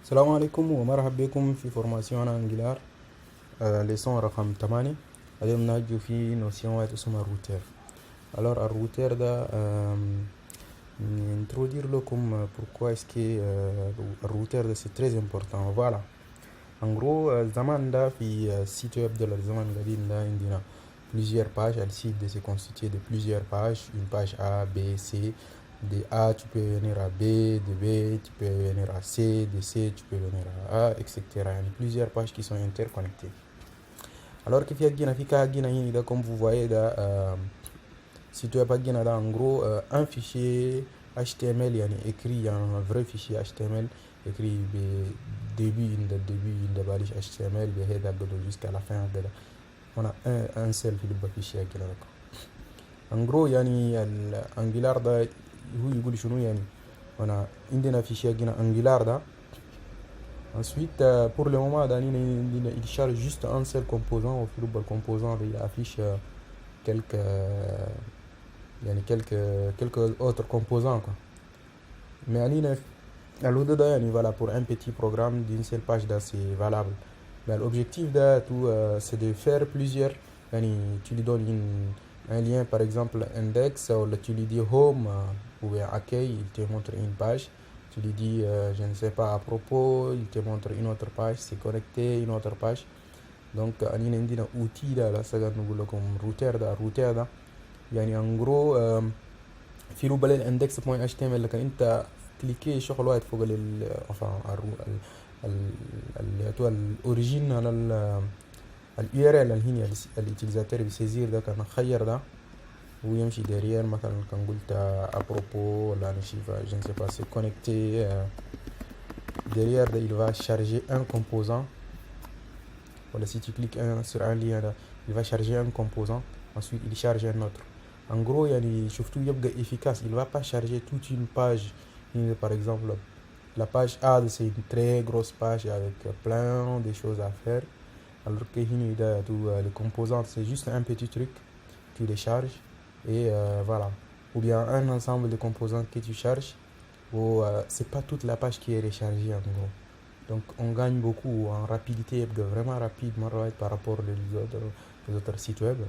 السلام عليكم ومرحبا بكم في فورماسيون انجلار ليسون رقم 8. اليوم نحكي في نوسيون واحد اسمها الروتير. alors الروتير ده introduire لكم pourquoi est-ce que الروتير ده c'est très important. voilà en gros الزمان ده في site web de الزمان القديم ده عندنا plusieurs pages. Le site de se constitué de plusieurs pages, une page A, B, C. De A tu peux venir à B, de B tu peux venir à C, de C tu peux venir à A, etc. Il y a plusieurs pages qui sont interconnectées. Alors que comme vous voyez là, si tu as pas là, en gros un fichier HTML écrit, un vrai fichier HTML écrit début de balise HTML jusqu'à la fin de on a un seul fichier qui là. En gros Angular ده هو يقول شنو on a عندنا fichier Angular ده. Ensuite pour le moment il charge juste un seul composant. Au fil du composant il affiche quelques autres composants quoi. Mais voilà, pour un petit programme d'une seule page c'est valable. Mais l'objectif c'est de faire plusieurs. Tu lui donnes un lien, par exemple index, ou tu lui dis home ou accueil, il te montre une page. Tu lui dis je ne sais pas, à propos, il te montre une autre page, c'est connecté, une autre page. Donc on a un outil là, ça comme router ده يعني en gros في له بالي index.html لكن انت كليكي شغل واحد فوق اللي هو الاوريجين على اليو ار ال اللي هي اليوتيليزاتور بيسيزير ده كان خير ده ويمشي derrière مثلا كان قلت ابروبو ولا نشيفا je ne sais pas c'est connecté derrière il va charger un composant. Voilà, si tu cliques sur un lien là, il va charger un composant, ensuite il charge un autre. En gros surtout efficace, il va pas charger toute une page. Par exemple la page A c'est une très grosse page avec plein de choses à faire, alors que les composants c'est juste un petit truc, tu les charges et voilà. Ou bien un ensemble de composants que tu charges, ou c'est pas toute la page qui est rechargée en gros. Donc on gagne beaucoup en rapidité, vraiment rapide par rapport aux autres sites web.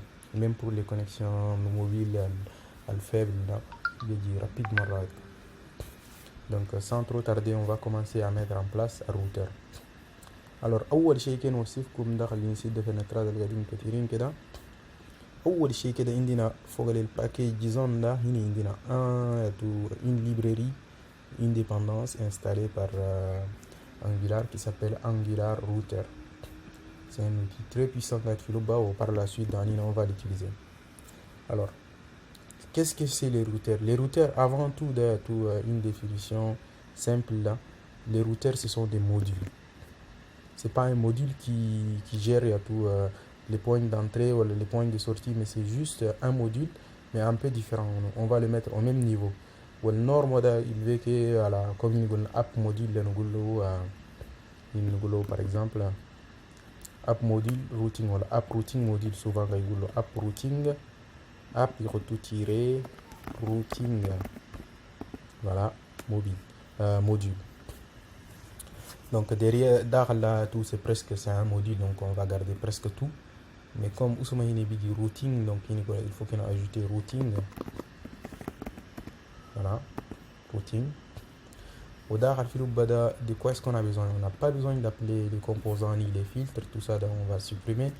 Même pour les connexions mobiles faibles, il est rapidement. Donc sans trop tarder, on va commencer à mettre en place un routeur. Alors أول شيء كده نوصفكم داخل السيت ده في النترات القديم كتيرين كده. أول شيء كده عندنا فوق الباكيج زون ده هنا عندنا une librairie indépendance installée par Angular qui s'appelle Angular Router. C'est un outil très puissant par la suite on va l'utiliser. Alors qu'est-ce que c'est les routeurs? Les routeurs, avant tout, une définition simple là, les routeurs ce sont des modules. C'est pas un module qui gère les points d'entrée ou les points de sortie, mais c'est juste un module mais un peu différent. On va le mettre au même niveau. والنورم ده il veut que comme une app module نقوله par exemple app module routing ولا app routing module. souvent يقولوا app routing app tiré routing, voilà, module. Donc derrière là tout c'est un module, donc on va garder presque tout. Mais comme Ousmane dit routing, donc il faut qu'on ajoute routing. Voilà, routing. De quoi est-ce qu'on a besoin? On n'a pas besoin d'appeler les composants ni les filtres, tout ça donc on va supprimer.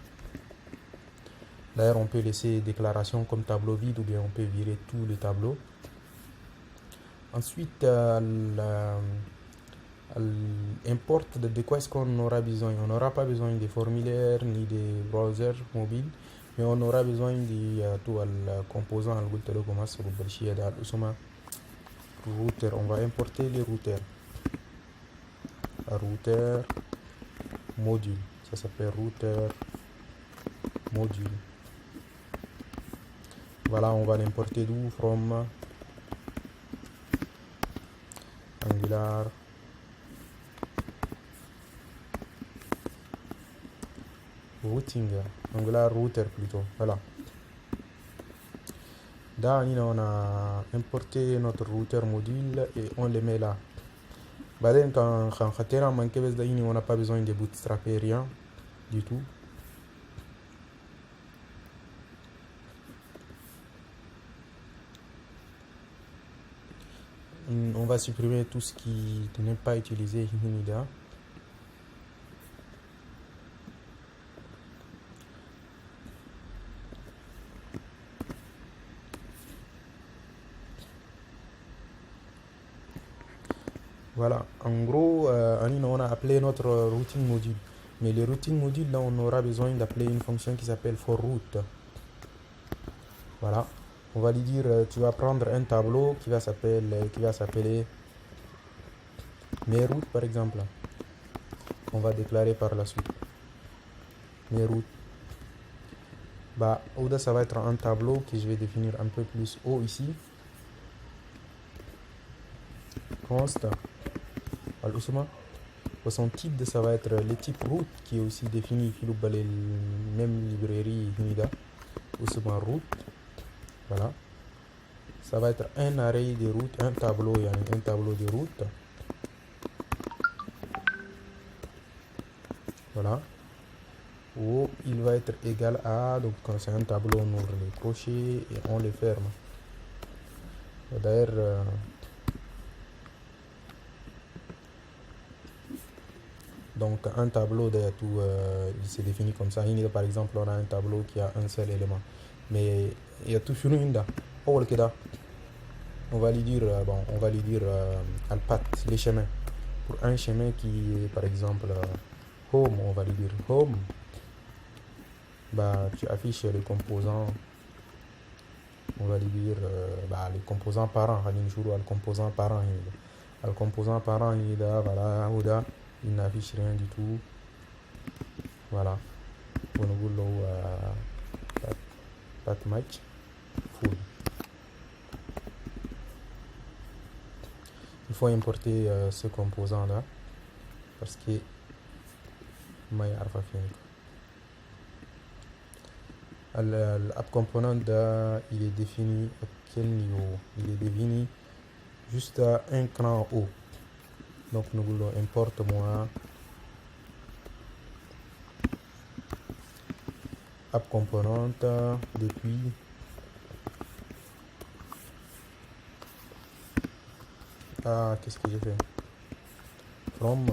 D'ailleurs on peut laisser déclaration comme tableau vide ou bien on peut virer tout le tableau. Ensuite importe de quoi est-ce qu'on aura besoin. On n'aura pas besoin de formulaires ni de browsers mobiles, mais on aura besoin de tout le composant router. On va importer les routeurs. Router module, ça s'appelle router module. Voilà, on va l'importer d'où? From Angular routing, Angular router plutôt. Voilà. Là on a importé notre routeur module et on le met là. بعدين quand خطينا من كبس ده on n'a pas besoin de bootstrapper rien du tout. On va supprimer tout ce qui n'est pas utilisé ici. Voilà, en gros, on a appelé notre routing module. Mais le routing module, là, on aura besoin d'appeler une fonction qui s'appelle forRoute. Voilà, on va lui dire, tu vas prendre un tableau qui va s'appeler mes routes, par exemple. On va déclarer par la suite mes routes. Bah, ça va être un tableau que je vais définir un peu plus haut ici. Const. Son type ça va être le type route qui est aussi défini dans les mêmes librairies route. Voilà, ça va être un array de route, un tableau de route. Voilà, où il va être égal à, donc quand c'est un tableau, on ouvre les crochets et on les ferme. D'ailleurs, donc un tableau de tout, il s'est défini comme ça. Par exemple, on a un tableau qui a un seul élément, mais il y a toujours une on va lui dire path, les chemins. Pour un chemin qui est par exemple home, on va lui dire home. Bah, tu affiches les composants, on va lui dire les composants parents, le composant parent, le composant parent, voilà, il n'affiche rien du tout. Voilà, path match full. Il faut importer ce composant là parce que l'app component il est défini à quel niveau? Il est défini juste à un cran haut. Donc nous voulons importe moi app component depuis qu'est-ce que j'ai fait? From.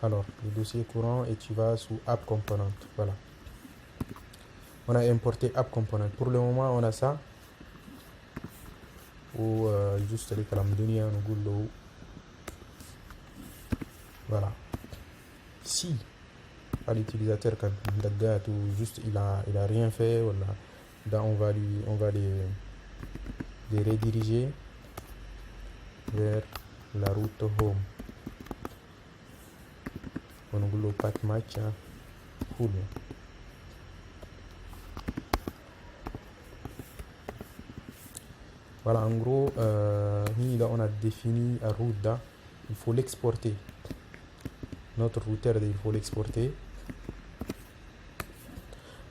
Alors, le dossier courant et tu vas sous app component. Voilà. On a importé app component. Pour le moment, on a ça. Ou juste les calamdunia, voilà. Si à l'utilisateur quand juste il a rien fait, voilà. Là, on va les rediriger vers la route home. On a path match full. Voilà, en gros, là on a défini la route là, il faut l'exporter. Notre routeur, il faut l'exporter.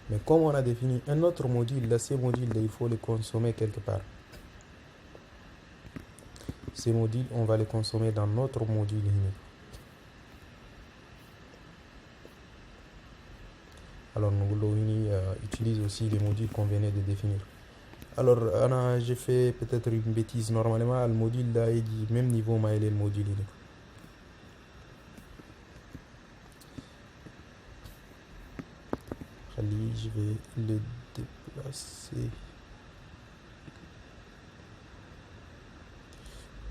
Mais comme on a défini un autre module, là, ces modules là, il faut les consommer quelque part. Ces modules, on va les consommer dans notre module. Alors nous utilise aussi les modules qu'on venait de définir. Alors j'ai fait peut-être une bêtise. Normalement le module là est du même niveau mais le module je vais le déplacer.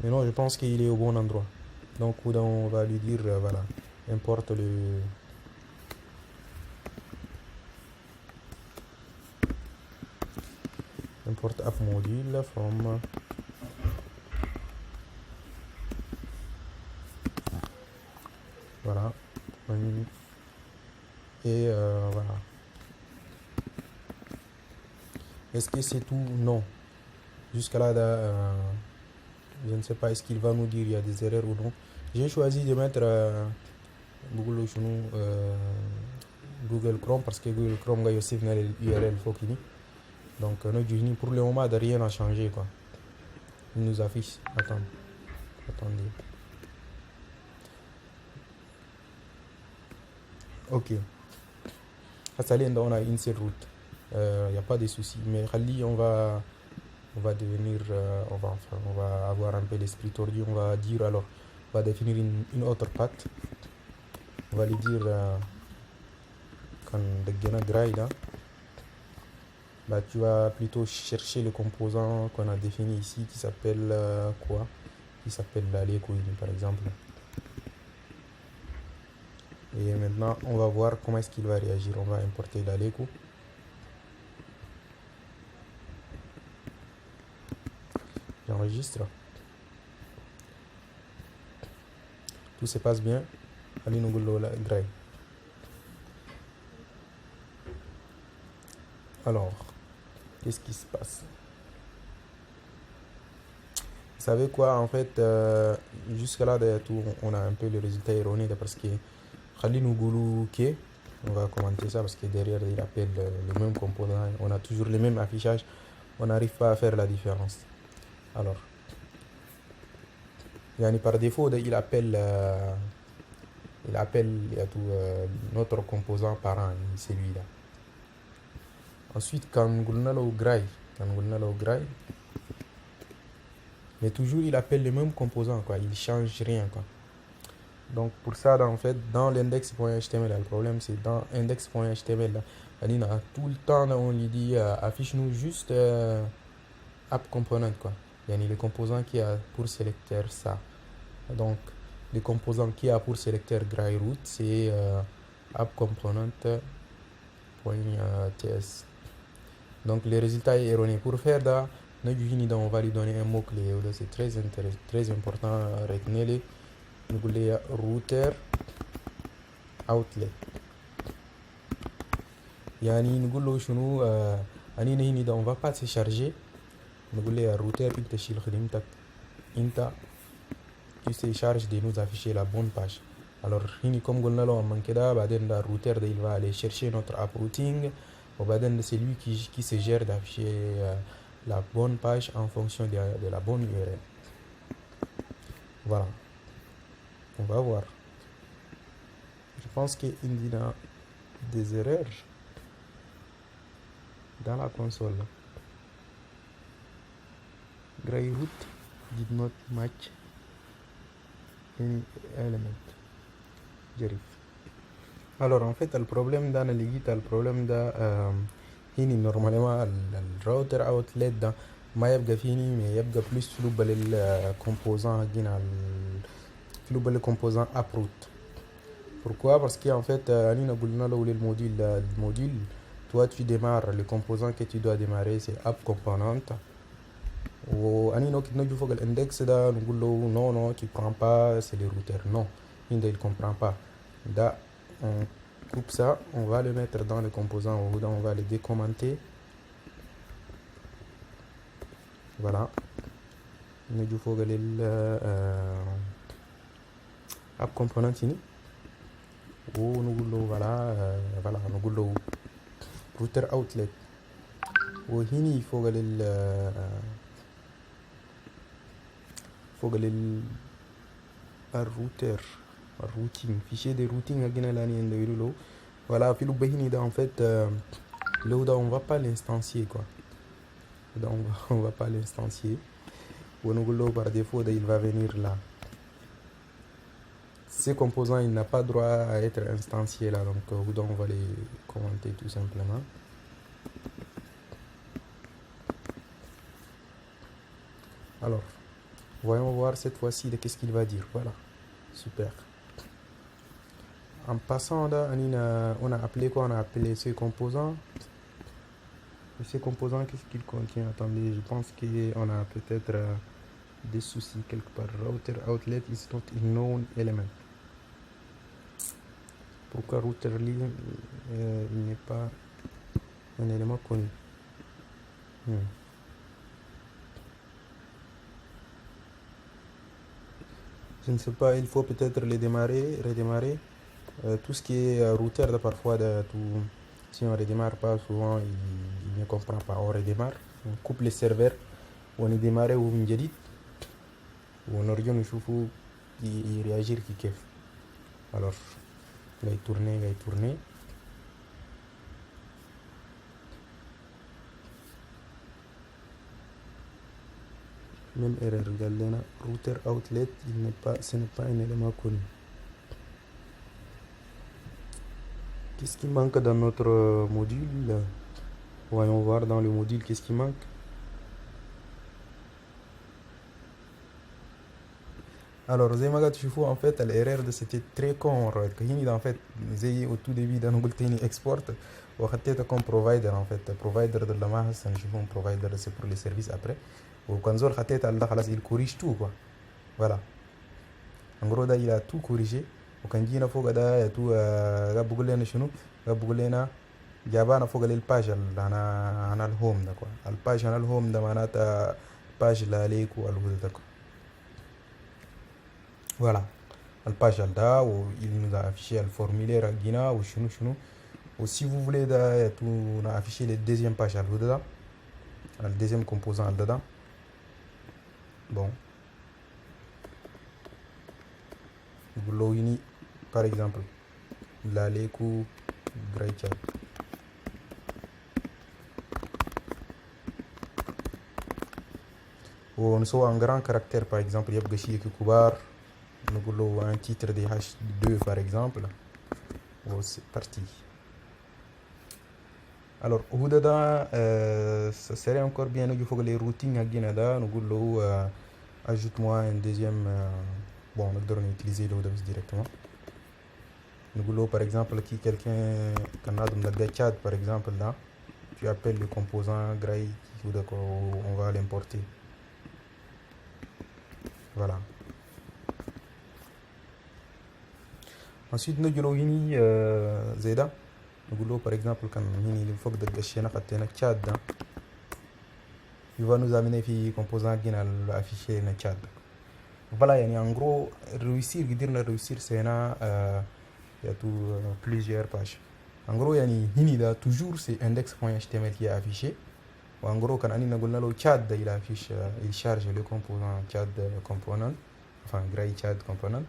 Mais non, je pense qu'il est au bon endroit. Donc on va lui dire voilà, importe le import app module from voilà, et voilà. Est-ce que c'est tout? Non. Jusqu'à là, je ne sais pas, est-ce qu'il va nous dire il y a des erreurs ou non. J'ai choisi de mettre Google Chrome parce que Google Chrome a aussi l'URL Fokini. Donc pour le moment, rien n'a changé quoi. Il nous affiche. Attends. Attendez. Ok. À Salenda, on a une seule route. Il n'y a pas de souci. Mais Khali, on va devenir, on va avoir un peu l'esprit tordu. On va dire alors, on va définir une autre patte. On va lui dire quand le Gena Grai là, bah, tu vas plutôt chercher le composant qu'on a défini ici qui s'appelle quoi? Qui s'appelle la Lekoin par exemple. Et maintenant, on va voir comment est-ce qu'il va réagir. On va importer la Leko. J'enregistre. Tout se passe bien. Allez, nous allons la Grai. Alors, qu'est-ce qui se passe? Vous savez quoi, en fait, jusque-là, on a un peu le résultat erroné parce que Khalil Nougoulou K, on va commenter ça parce que derrière il appelle le même composant, on a toujours le même affichage, on n'arrive pas à faire la différence. Alors, par défaut, il appelle notre composant parent, celui-là. Ensuite, quand on a le gray, mais toujours il appelle le même composant, quoi, il change rien, quoi. Donc pour ça, en fait, dans l'index.html, le problème c'est dans index.html, tout le temps, on lui dit affiche-nous juste app component, quoi. Le composant qui a pour sélecteur ça. Donc le composant qui a pour sélecteur GryRoot, c'est app component.ts. Donc le résultat est erroné. Pour faire ça, on va lui donner un mot-clé. C'est très important, retenez-le. Nous voulons router outlet. Yani nous voulons شنو أني هني ده on va pas se charger. Nous voulons router أنت شيل خدمتك أنت tu te charges de nous afficher la bonne page. Alors هني comme قلنا له من كده بعدين le routeur il va aller chercher notre app routing وبعدين c'est lui qui se gère d'afficher la bonne page en fonction de la bonne URL. Voilà. On va voir. Je pense qu'il y a des erreurs dans la console. GryRoot did not match any element. J'arrive. Alors en fait, le problème dans le problème normalement le router outlet ده ما يبقى فيني mais يبقى plus فلوبة للcomposant فلوبة للcomposant uproot. Pourquoi? Parce qu'en fait, le module, toi tu démarres, le composant que tu dois démarrer c'est app component. Ou l'index non, tu prends pas, c'est le routeur. Non, il ne comprend pas. Là, on coupe ça, on va le mettre dans le composant, on va le décommenter. Voilà. Nous faut app component ici. Voilà, nous router outlet. وهنا فوق الrouter routing fichier de routing voilà في le en fait on va pas l'instancier quoi. On va pas l'instancier par défaut il va venir là. Ces composants il n'a pas droit à être instancié là, donc on va les commenter tout simplement. Alors voyons voir cette fois-ci de qu'est-ce qu'il va dire. Voilà, super. En passant là, on a appelé quoi? On a appelé ces composants. Et ces composants, qu'est-ce qu'ils contiennent? Attendez, je pense qu'on a peut-être des soucis quelque part. Router outlet is not a known element. Pourquoi router il n'est pas un élément connu? Je ne sais pas, il faut peut-être redémarrer. Tout ce qui est router, parfois, si on ne redémarre pas, souvent il ne comprend pas. On redémarre, on coupe les serveurs, on est démarré ou on dit. ونرجع نشوفه يرياجير كيف. alors ngay tourner même erreur قال لنا router outlet ce n'est pas un élément connu. Qu'est-ce qui manque dans notre module? Voyons voir dans le module qu'est-ce qui manque. Alors زي ما قاعد تشوفوا en fait l'erreur de c'était très con هنا en fait زي au tout début ده انا قلت هنا export وخدتها comme provider en fait provider ده ما هسه نشوفهم provider c'est pour les services après وكان زول خدتها ده خلاص il corrige tout quoi. voilà en gros ده il a tout corrigé وكان جينا فوق ده يا تو قاعد بقول لنا شنو قاعد بقول لنا جابانا فوق للباج انا الهوم ده كوا الباج انا الهوم ده معناتها باج لا ليك والهو ده كوا. voilà الباج ده il nous a affiché le formulaire جينا وشنو شنو. ou si vous voulez ده يا تو on a affiché le deuxième page الهو ده le deuxième composant dedans. bon نقول له هنا par exemple لا ليكو gray chat ونسوي un grand caractère par exemple يبقى شيء كبار نقول له un titre de H2 par exemple. c'est parti. alors هو ده ça serait encore bien نجي فوق les routines حقنا ده نقول له ajoute-moi un deuxième bon نقدر نutiliser le ده directement. نقول له par exemple qui quelqu'un كان عندهم ده chat par exemple là tu appelles le composant gray on va l'importer. voilà ensuite نجي له هنا زي ده نقول له par exemple كان هنا اللي فوق ده الشيء خدتنا chat ده il va nous amener في composant هنا الافيشي هنا chat. voilà يعني en gros réussir قدرنا réussir c'est هنا il y a tout plusieurs pages. en gros يعني هنا ده toujours c'est index.html qui est affiché. en gros كان أننا قلنا له chat ده il affiche il charge le composant chat component enfin gray chat component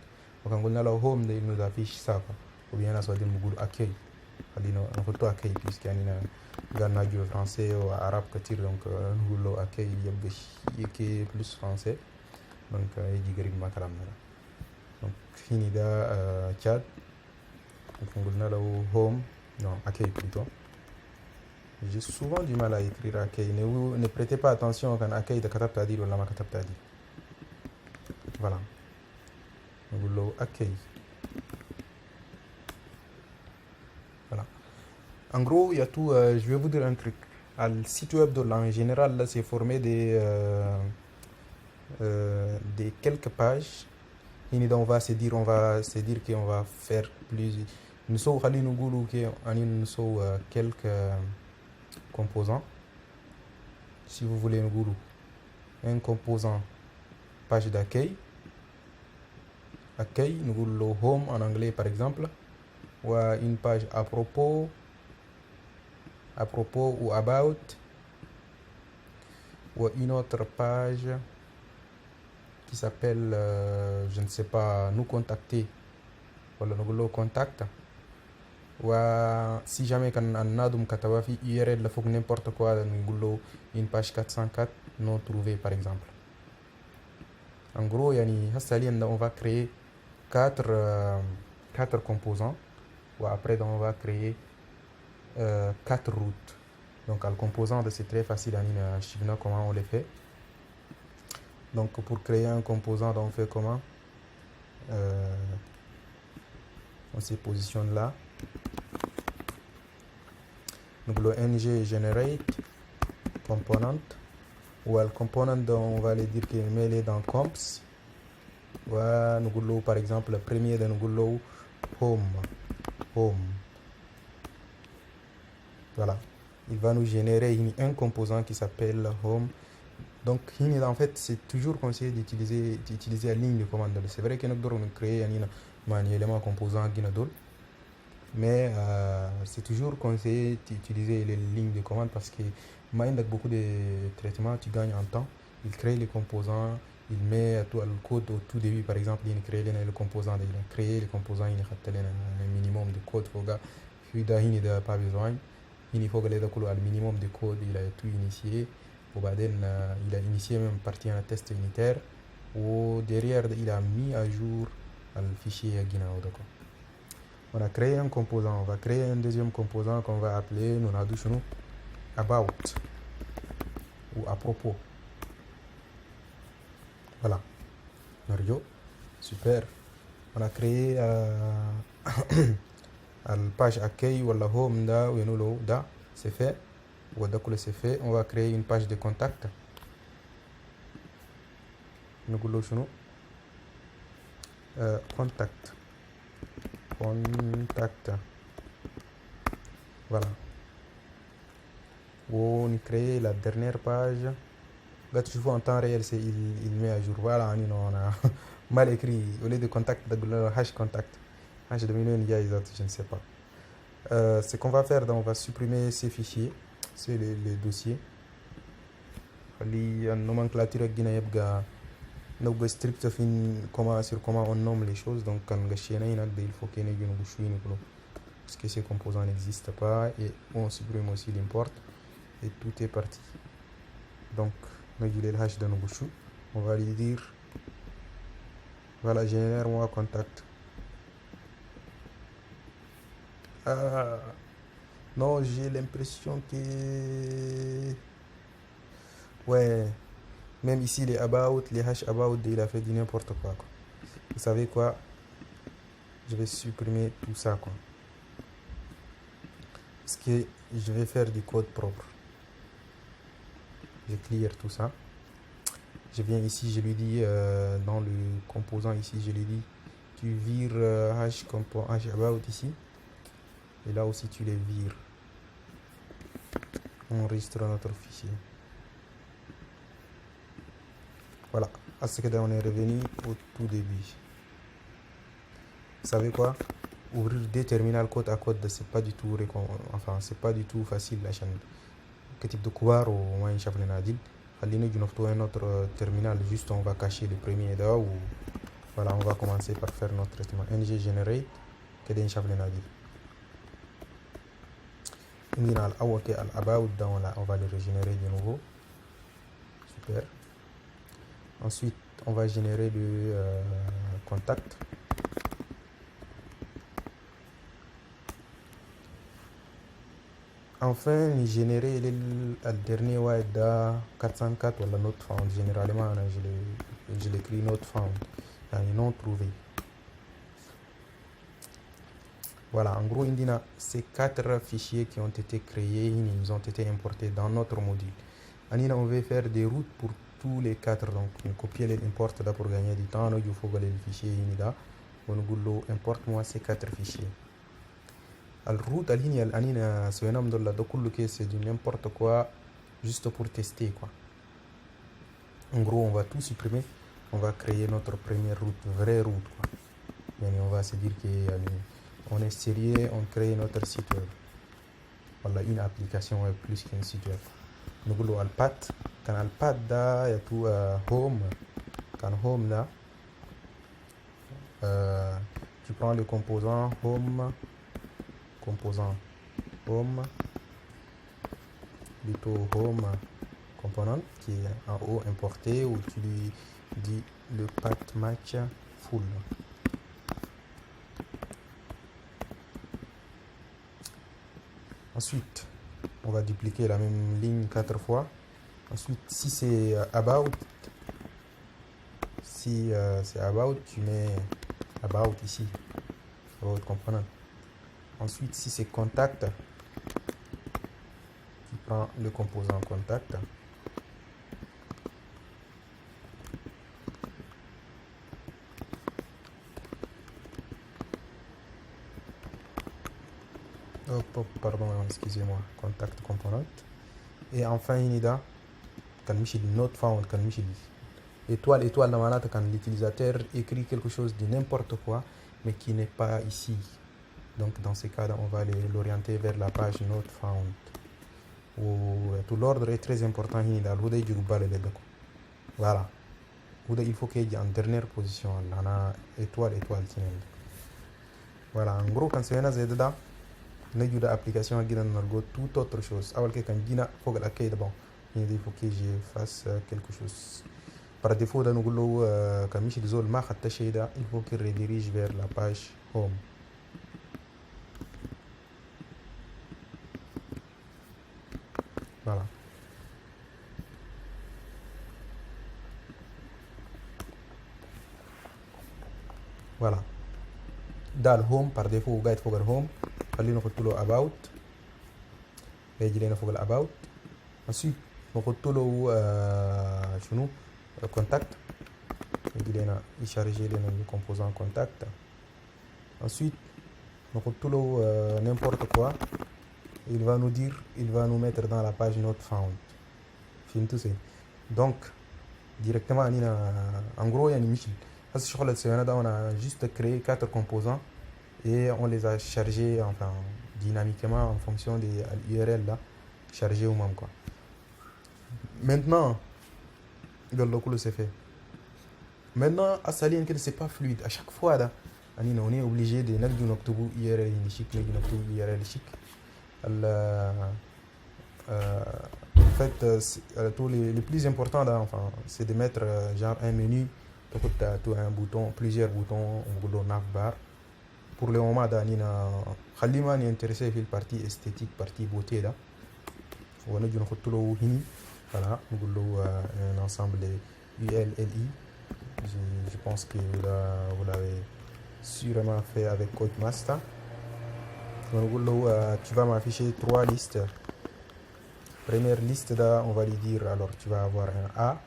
وكان قلنا له home ده il nous affiche ça quoi. وبيان ناس بعدين بقول accueil خلينا نحطه accueil puisque يعني قال ناجو français وعرب كتير donc نقول له accueil يبقى شيء plus français donc يجي قريب ما كلامنا ده. donc هنا ده chat وكان قلنا له home non accueil plutôt. j'ai souvent du mal à écrire accueil ne prêtez pas attention quand accueil ده كتبت عديل ولا ما كتبت عديل. voilà نقول له accueil. voilà en gros il y a tout je vais vous dire un truc. le site web de en général là c'est formé des quelques pages. on va se dire qu'on va faire plus نسوي خلينا نقولوا كي يعني نسوي quelques composants. si vous voulez نقولوا un composant page d'accueil نقول له home en anglais par exemple ou une page à propos ou about ou une autre page qui s'appelle je ne sais pas nous contacter ولا نقول له contact. و si jamais كان النادم كتبها في URL لفوق n'importe quoi نقول له une page 404 non trouvée par exemple. en gros يعني هسه حاليا on va créer quatre composants ou après on va créer 4 routes. donc le composant c'est très facile à suivre comment on les fait. donc pour créer un composant on fait comment on se positionne là. donc le ng generate component ou le component on va aller dire qu'il met dans comps. nous par exemple le premier de nous home. voilà il va nous générer un composant qui s'appelle home. donc en fait c'est toujours conseillé d'utiliser la ligne de commande. c'est vrai que nous devons créer manuellement composant mais c'est toujours conseillé d'utiliser les lignes de commande parce que il y a beaucoup de traitements, tu gagnes en temps. Il crée les composants, il met tout le code au tout début. Par exemple, il crée les composants, il a créé les composants, il a un minimum de code. Il n'a pas besoin. Il faut que le minimum de code, il a tout initié. Il a initié même partie un test unitaire. Ou derrière, il a mis à jour le fichier Guinao. On a créé un composant. On va créer un deuxième composant qu'on va appeler about ou à propos. Voilà. Mario, super. On a créé la page accueil ou la home da ou da, c'est fait. Ou c'est fait. On va créer une page de contact. Nous contact. Voilà. On crée la dernière page. Là, tu vois en temps réel, il met à jour. Voilà, on a mal écrit. Au lieu de contact, hash contact. Hash de million, je ne sais pas. Ce qu'on va faire, on va supprimer ces fichiers. C'est les dossiers. La nomenclature nous strict sur comment on nomme les choses. Donc, quand il faut qu'il y ait parce que ces composants n'existent pas et on supprime aussi l'import et tout est parti. Donc, on va le hash de Nobushu. On va lui dire voilà, génère-moi contact. Non, j'ai l'impression que ouais, même ici les about, les hash about, il a fait du n'importe quoi. Vous savez quoi? Je vais supprimer tout ça quoi. Parce que je vais faire du code propre. Je clear tout ça. Je viens ici, je lui dis dans le composant ici, je lui dis tu vires hash about ici. Et là aussi tu les vires. On enregistre notre fichier. Voilà. À ce que on est revenu au tout début. Vous savez quoi? Ouvrir des terminals côte à côte, c'est pas du tout c'est pas du tout facile la chaîne. Que type de couloir ou moins chef le nadil. Un autre terminal, juste on va cacher le premier là ou voilà, on va commencer par faire notre traitement ng generate que des chef le nadil. About on va le régénérer de nouveau. Super. Ensuite, on va générer le contact. Enfin, générer le dernier WIDA 404 ou la note found. Généralement, je l'écris note found, non trouvé. Voilà, en gros, ces 4 fichiers qui ont été créés, ils ont été importés dans notre module. On va faire des routes pour tous les 4. Donc, on copie les importe là pour gagner du temps. Il faut que les fichiers on importe-moi ces 4 fichiers. La route c'est du n'importe quoi juste pour tester quoi. En gros, on va tout supprimer. On va créer notre première route, vraie route quoi. Et on va se dire qu'on est sérieux, on crée notre site web. Voilà, une application web plus qu'un site web. Nous voulons le path. Quand le path là, il y a tout home. Quand home là, tu prends le composant home, plutôt home component qui est en haut importé, ou tu lui dis le path match full. Ensuite, on va dupliquer la même ligne 4 fois. Ensuite, si c'est about, c'est about, tu mets about ici, about component. Ensuite, si c'est contact, tu prends le composant contact. Pardon, excusez-moi, contact component. Et enfin, quand note found, étoile, quand l'utilisateur écrit quelque chose de n'importe quoi, mais qui n'est pas ici. Donc dans ces cas-là, on va l'orienter vers la page note found. Tout l'ordre est très important. Voilà. il faut qu'il y ait en dernière position là étoile voilà en gros quand c'est un zeda نجد application جينا نرجو tout autre chose أول كي كان جينا فوق الأكيد bon il faut que je fasse quelque chose par défaut ده نقول له كان مش الزول ما خدت شيء ده il faut qu'il redirige vers la page home voilà voilà ده الهوم par défaut قاعد فوق الهوم خلينا نحط له about يجي لنا فوق الاباوت ensuite نحط له شنو contact يجي لنا يشارجي لنا le composant contact ensuite نحط له n'importe quoi il va nous dire il va nous mettre dans la page not found فهمتوا سي donc directement اننا en gros يعني مش هسه الشغل اللي سويناه ده on a juste créé 4 composants et on les a chargés enfin dynamiquement en fonction de l'URL là chargé au même quoi. Maintenant le coup c'est fait. Maintenant à Salien que c'est pas fluide à chaque fois là on est obligé de نقدر نكتبوا URL chic نقدر نكتبوا URL chic en fait tous les plus importants là enfin c'est de mettre genre un menu tu as un bouton plusieurs boutons on va navbar pour le moment دانينا خلينا نترسي في البارتي esthétique partie beauté là ونجي نحط له هنا voilà نقول له un ensemble ULLI je pense que vous l'avez sûrement fait avec Codemaster ونقول له tu vas m'afficher 3 listes première liste là on va lui dire alors tu vas avoir un A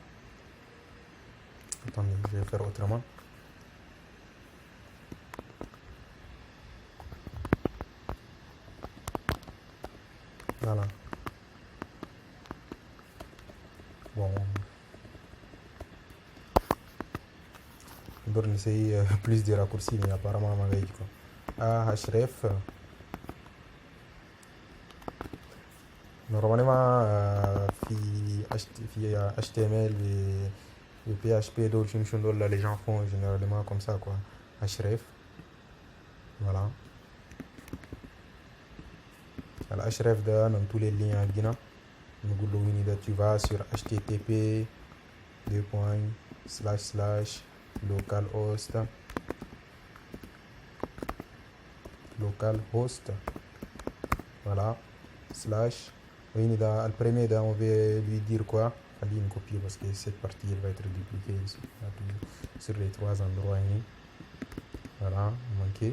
attendez je vais faire autrement voilà bon on doit essayer plus de raccourcis mais apparemment ما جاي quoi A href normalement في HTML et PHP دول شنو دول les gens font généralement comme ça quoi href voilà الhref ده dans tous les liens عندنا نقول له هنا ده tu vas sur http localhost voilà slash هنا ده le premier ده on va lui dire quoi خلينا copier parce que cette partie elle va être dupliquée sur les 3 endroits هنا voilà manqué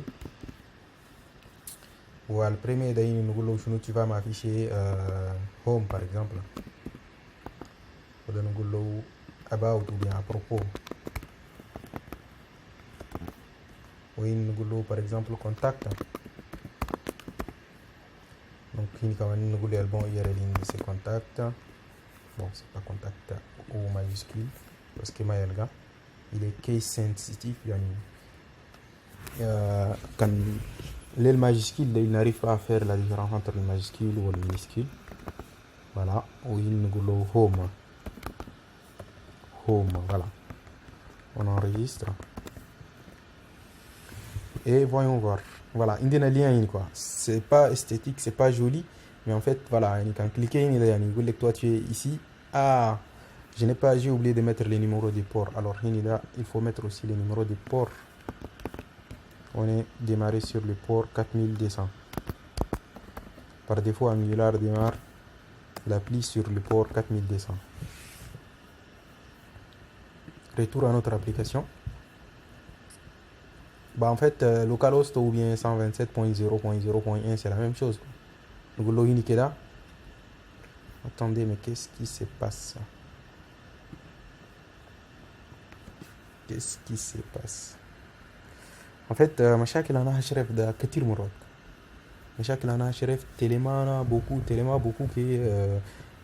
le premier ده هنا نقول له شنو tu vas m'afficher home par exemple وده نقول له about ou bien à propos وهنا نقول له par exemple contact donc هنا كمان نقول له bon URL c'est contact bon c'est pas contact au majuscule parce que ما يلقى il est case sensitive يعني كان les majuscules il n'arrive pas à faire la différence entre le majuscule ou le minuscule voilà ou il nous le home voilà on enregistre et voyons voir voilà il y a un lien quoi c'est pas esthétique c'est pas joli mais en fait voilà quand cliquer il dit que toi tu es ici j'ai oublié de mettre les numéros des ports alors il faut mettre aussi les numéros des ports on est démarré sur le port 4200 par défaut Angular démarre l'appli sur le port 4200 retour à notre application en fait localhost ou bien 127.0.0.1 c'est la même chose attendez mais qu'est-ce qui se passe en fait مشاكل انا هشرف ده كتير مرات مشاكل انا هشرف تليمانا beaucoup كي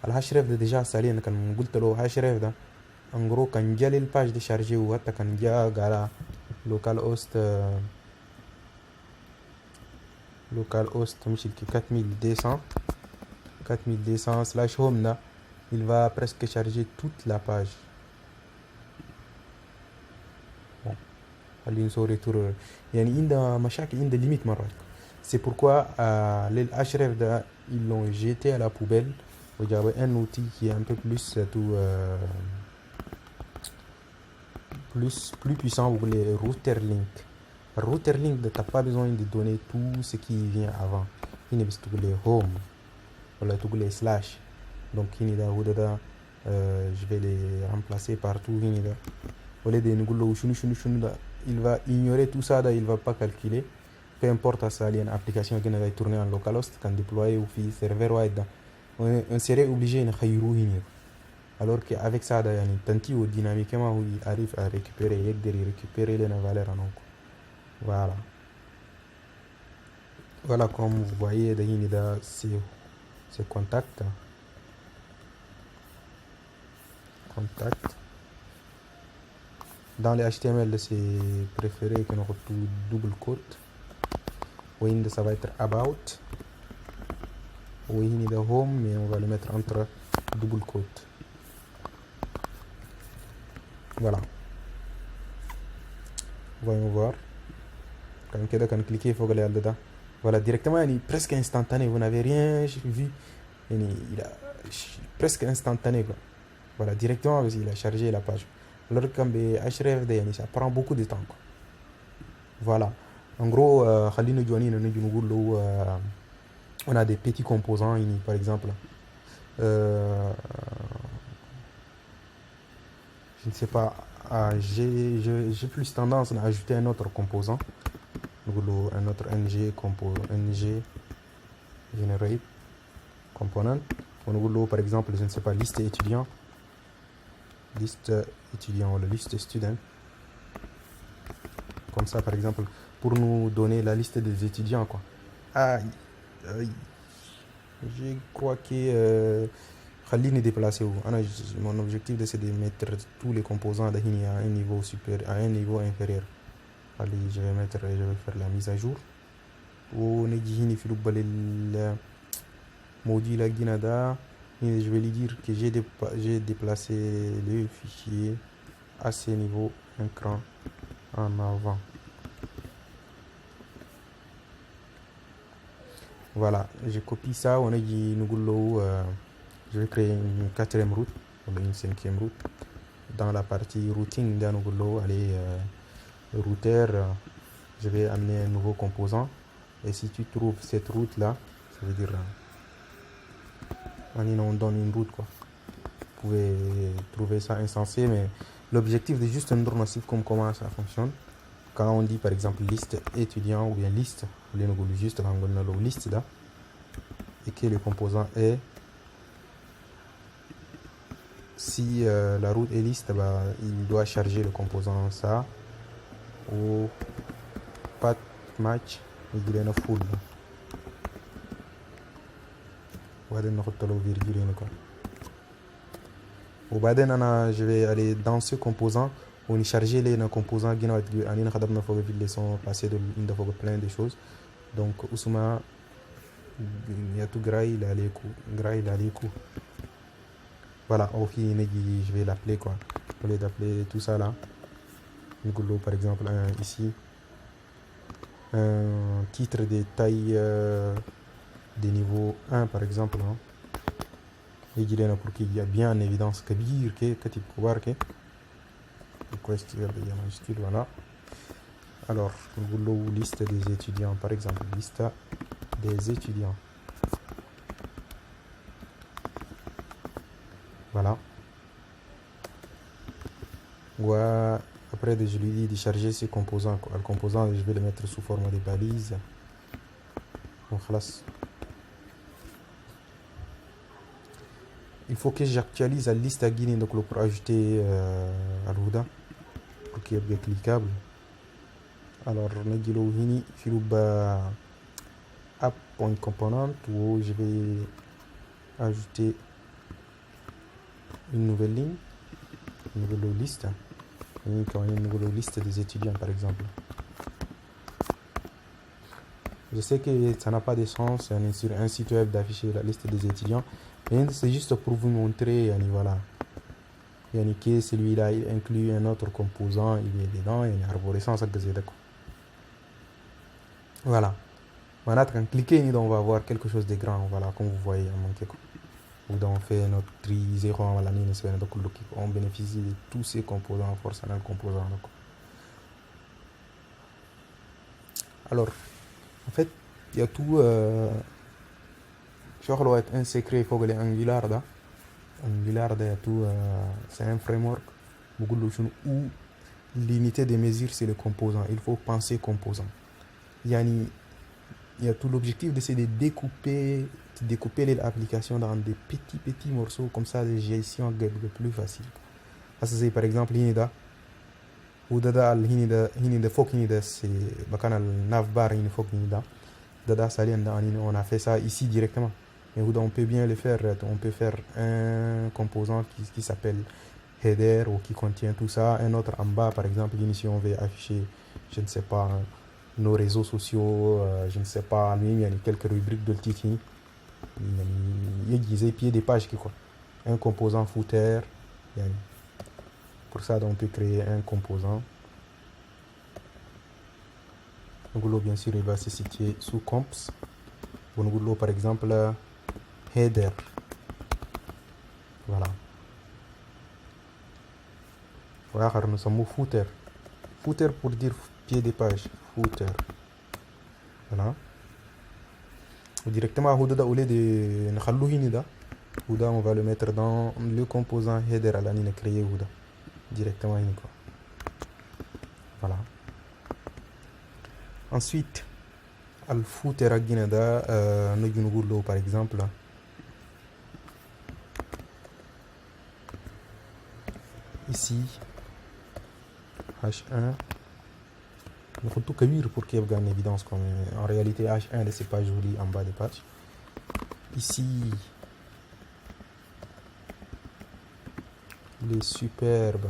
الهشرف ده ديجا سالي انا كان قلت له هشرف ده en gros كان جالي الباج دي شارجي وحتى كان جا قال لوكال host مش 4200 slash home là il va presque charger toute la page خلينا نسوي ريتور يعني عندها مشاكل عندها ليميت مرات. C'est pourquoi les href da, ils l'ont jeté à la poubelle. Il y avait un outil qui est un peu plus plus puissant pour les router link. Router link, tu n'as pas besoin de donner tout ce qui vient avant. Il y a les home, voilà, tous les slash. Donc je vais les remplacer partout. Au lieu de il va ignorer tout ça, il ne va pas calculer. Peu importe ça, il y a une application qui va tourner en localhost, quand déployer ou fi serveur wide. On serait obligé de faire. Alors qu'avec ça, tanti ou dynamiquement, il arrive à récupérer les valeurs en encore. Voilà. Voilà, comme vous voyez, c'est contact. Dans les HTML, c'est préféré que nous retrouve double quote. Oui, ça va être about. Oui, il est home, mais on va le mettre entre double quote. Voilà. Voyons voir. Quand on clique, il faut aller là-dedans. Voilà, directement, il est presque instantané. Vous n'avez rien vu. Il est presque instantané. Quoi. Voilà, directement, parce qu'il a chargé la page. Alors que href, ça prend beaucoup de temps. Quoi. Voilà. En gros, on a des petits composants, par exemple. Je ne sais pas. J'ai plus tendance à ajouter un autre composant. Un autre ng generate component. Par exemple, je ne sais pas, liste étudiant ou la liste student. Comme ça, par exemple, pour nous donner la liste des étudiants, quoi. Je crois que Khalil est déplacé où. Mon objectif c'est de mettre tous les composants à un niveau supérieur, à un niveau inférieur. Allez, je vais faire la mise à jour. On est dit le module à Guinada. Je vais lui dire que j'ai déplacé le fichier à ce niveau un cran en avant. Voilà, je copie ça. On a dit je vais créer une 4e route, une 5e route. Dans la partie routing allez, routeur, je vais amener un nouveau composant. Et si tu trouves cette route là, ça veut dire on donne une route, quoi. Vous pouvez trouver ça insensé, mais l'objectif est juste un massif comme comment ça fonctionne. Quand on dit par exemple liste étudiant ou bien liste, juste la liste là, et que le composant est, si la route est liste, il doit charger le composant ça ou pas match, il est en full. Je vais aller dans ce composant. On y charger les composants qui sont passés de plein de choses. Donc Ousma il y a tout gras, il a les coups. Voilà, je vais l'appeler quoi. Au lieu d'appeler tout ça là. Par exemple ici un titre de taille de niveau 1 par exemple. Et il est là pour qu'il y a bien en évidence que tu peux voir que majuscule, voilà. Alors, liste des étudiants, par exemple, liste des étudiants. Voilà. Ouais, après, je lui dis de charger ce composant. Le composant, je vais le mettre sous forme de balises. Bon, classe. Il faut que j'actualise la liste à Guinée pour ajouter à l'Ouda pour qu'il soit cliquable. Alors, on a app.component où je vais ajouter une nouvelle ligne, une nouvelle liste, une nouvelle liste des étudiants par exemple. Je sais que ça n'a pas de sens sur un site web d'afficher la liste des étudiants, mais c'est juste pour vous montrer, voilà. يعني que celui-là il inclut un autre composant, il est dedans, يعني arborescence d'accord. Voilà. Maintenant, quand cliquer, on va avoir quelque chose de grand, voilà, comme vous voyez, où on fait notre tri 0, on bénéficie de tous ces composants, forcément composants. Alors, en fait, il y a tout. Je crois que un secret, il faut que les Angular, Angular, il y a tout. C'est un framework où l'unité de mesure, c'est le composant. Il faut penser composant. Il y a tout l'objectif d'essayer de découper l'application dans des petits morceaux, comme ça, de gestion est plus facile. Parce que c'est par exemple, l'unité. وده هني فوق هني c'est بكان النافبار هني فوق هني ده سالين ده on a fait ça ici directement mais on peut bien le faire, on peut faire un composant qui s'appelle header ou qui contient tout ça, un autre en bas par exemple si on veut afficher je ne sais pas nos réseaux sociaux, je ne sais pas il y a quelques rubriques de titre il y a des pieds des pages quoi, un composant footer pour ça on peut créer un composant. Donc bien sûr il va se situer sous comps. Par exemple header. Voilà. Voilà, nous sommes au footer. Footer pour dire pied de page. Footer. Voilà. Directement au lieu de on va le mettre dans le composant header à la ligne créée directement quoi. Voilà. Ensuite al footer nous par exemple ici H1 il faut tout cabir pour qu'il y ait en évidence en réalité H1 c'est pas joli en bas des pages. Ici il est superbe.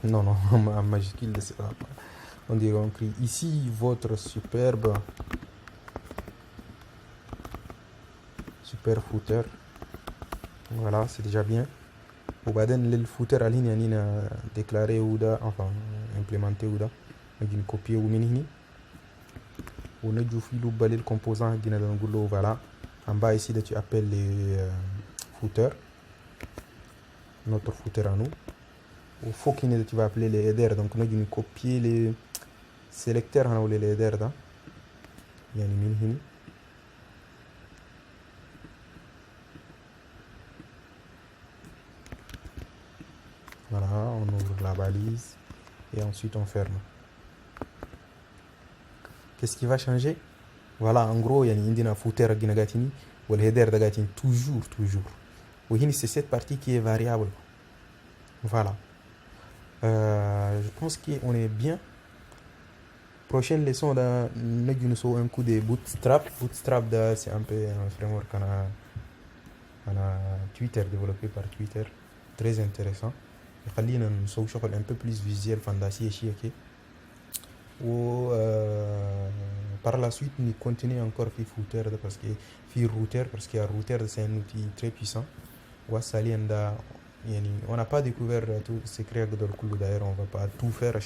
Non, en majuscule, c'est pas. On dirait on crie ici votre superbe super footer. Voilà, c'est déjà bien. Au baden le footer à ligne déclaré ou enfin implémenté ou on a copier ou mini. On a du fil ou balai le composant voilà. En bas ici tu appelles les footers. Notre footer à nous. Au faut qu'il tu vas appeler les headers, donc on a dû copier les sélecteurs ou les headers là. Voilà, on ouvre la balise et ensuite on ferme. Qu'est-ce qui va changer? Voilà, en gros il y a un footer qui gatini ou le header de gatini toujours. Oui, c'est cette partie qui est variable. Voilà. Je pense qu'on est bien. Prochaine leçon, on a un coup de Bootstrap. Bootstrap, c'est un peu un framework qu'on a Twitter, développé par Twitter. Très intéressant. Il y a un peu plus visuel, fantasy et par la suite, nous continuons encore Footer parce que Router, parce qu'il y a Router, c'est un outil très puissant. On n'a pas découvert tout ce secret d'ailleurs, on ne va pas tout faire.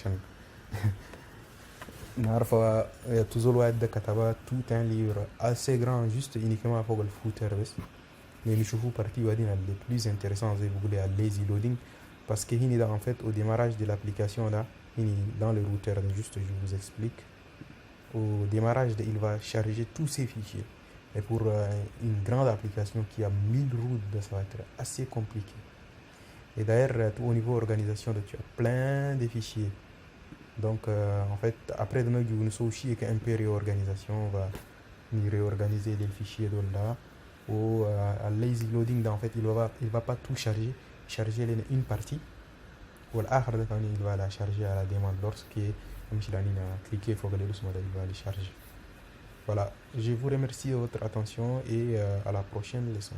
Il y a toujours tout un livre assez grand, juste uniquement pour le footer. Mais je trouve partie les plus intéressants, vous voulez, à lazy loading, parce que en fait, au démarrage de l'application, là, dans le router, juste je vous explique. Au démarrage, il va charger tous ces fichiers. Et pour une grande application qui a 1000 routes, ça va être assez compliqué. Et d'ailleurs, au niveau organisation, tu as plein de fichiers. Donc, en fait, après, nous avons aussi un peu de réorganisation. On va réorganiser les fichiers là. Ou à lazy loading, en fait, il va pas tout charger une partie. Ou il va la charger à la demande lorsqu'il a cliqué, il faut que il va les charger. Voilà, je vous remercie de votre attention et à la prochaine leçon.